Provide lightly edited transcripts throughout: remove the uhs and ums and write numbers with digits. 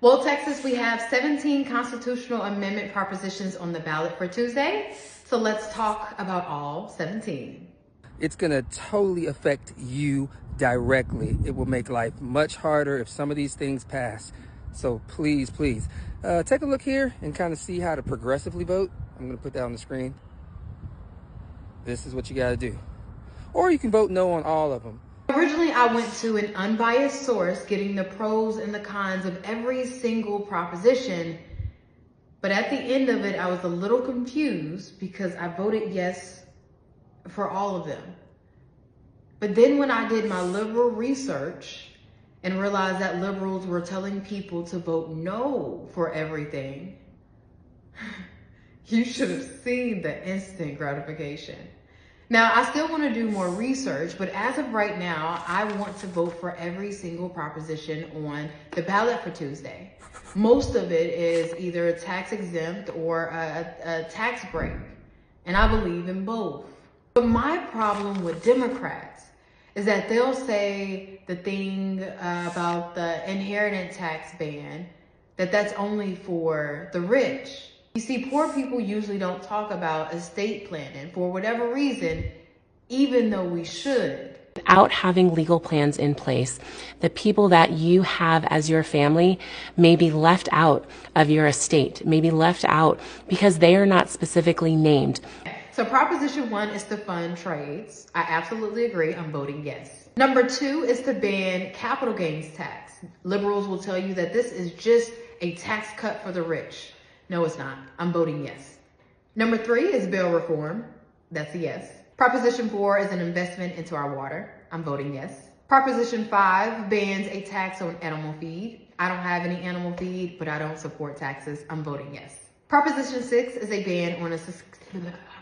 Well, Texas, we have 17 constitutional amendment propositions on the ballot for Tuesday. So let's talk about all 17. It's going to totally affect you directly. It will make life much harder if some of these things pass. So please, take a look here and kind of see how to progressively vote. I'm going to put that on the screen. This is what you got to do. Or you can vote no on all of them. Originally, I went to an unbiased source, getting the pros and the cons of every single proposition. But at the end of it, I was a little confused because I voted yes for all of them. But then when I did my liberal research and realized that liberals were telling people to vote no for everything, you should have seen the instant gratification. Now, I still want to do more research, but as of right now, I want to vote for every single proposition on the ballot for Tuesday. Most of it is either tax exempt or a tax break, and I believe in both. But my problem with Democrats is that they'll say the thing about the inheritance tax ban, that's only for the rich. You see, poor people usually don't talk about estate planning for whatever reason, even though we should. Without having legal plans in place, the people that you have as your family may be left out of your estate, may be left out because they are not specifically named. So Proposition 1 is to fund trades. I absolutely agree. I'm voting yes. Number 2 is to ban capital gains tax. Liberals will tell you that this is just a tax cut for the rich. No, it's not. I'm voting yes. Number 3 is bail reform. That's a yes. Proposition 4 is an investment into our water. I'm voting yes. Proposition 5 bans a tax on animal feed. I don't have any animal feed, but I don't support taxes. I'm voting yes. Proposition 6 is a ban on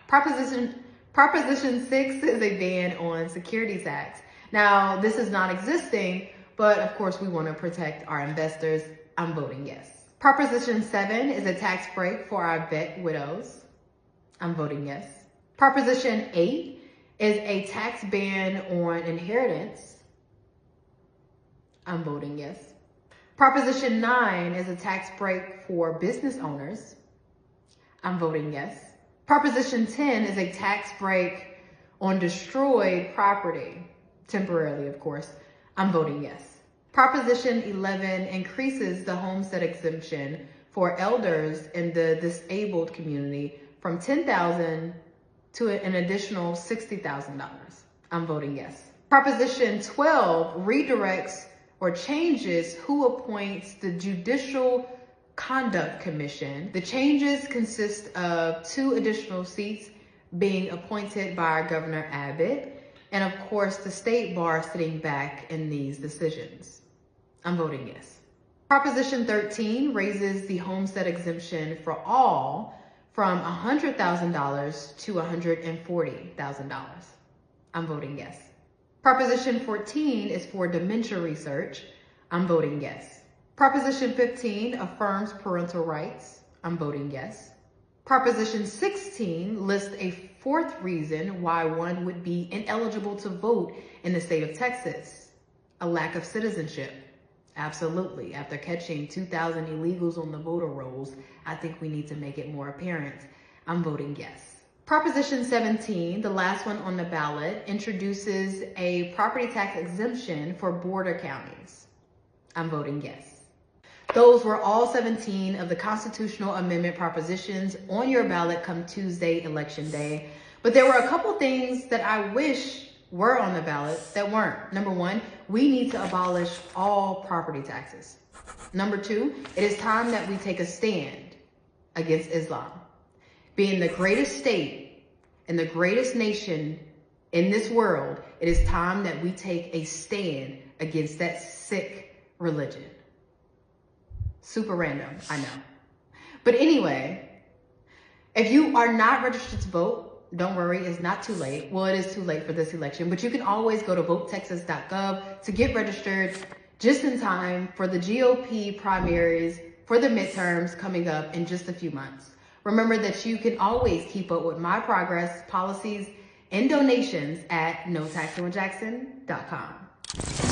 Proposition 6 is a ban on security tax. Now, this is not existing, but of course we want to protect our investors. I'm voting yes. Proposition 7 is a tax break for our vet widows. I'm voting yes. Proposition 8 is a tax ban on inheritance. I'm voting yes. Proposition 9 is a tax break for business owners. I'm voting yes. Proposition 10 is a tax break on destroyed property, temporarily, of course. I'm voting yes. Proposition 11 increases the homestead exemption for elders in the disabled community from $10,000 to an additional $60,000. I'm voting yes. Proposition 12 redirects or changes who appoints the Judicial Conduct Commission. The changes consist of 2 additional seats being appointed by our Governor Abbott, and of course the state bar sitting back in these decisions. I'm voting yes. Proposition 13 raises the homestead exemption for all from $100,000 to $140,000. I'm voting yes. Proposition 14 is for dementia research. I'm voting yes. Proposition 15 affirms parental rights. I'm voting yes. Proposition 16 lists a 4th reason why one would be ineligible to vote in the state of Texas: a lack of citizenship. Absolutely. After catching 2,000 illegals on the voter rolls, I think we need to make it more apparent. I'm voting yes. Proposition 17, the last one on the ballot, introduces a property tax exemption for border counties. I'm voting yes. Those were all 17 of the constitutional amendment propositions on your ballot come Tuesday, Election Day. But there were a couple things that I wish were on the ballot that weren't. Number 1, we need to abolish all property taxes. Number 2, it is time that we take a stand against Islam. Being the greatest state and the greatest nation in this world, it is time that we take a stand against that sick religion. Super random, I know. But anyway, if you are not registered to vote, don't worry, it's not too late. Well, it is too late for this election, but you can always go to votetexas.gov to get registered just in time for the GOP primaries for the midterms coming up in just a few months. Remember that you can always keep up with my progress, policies, and donations at notaxonjackson.com.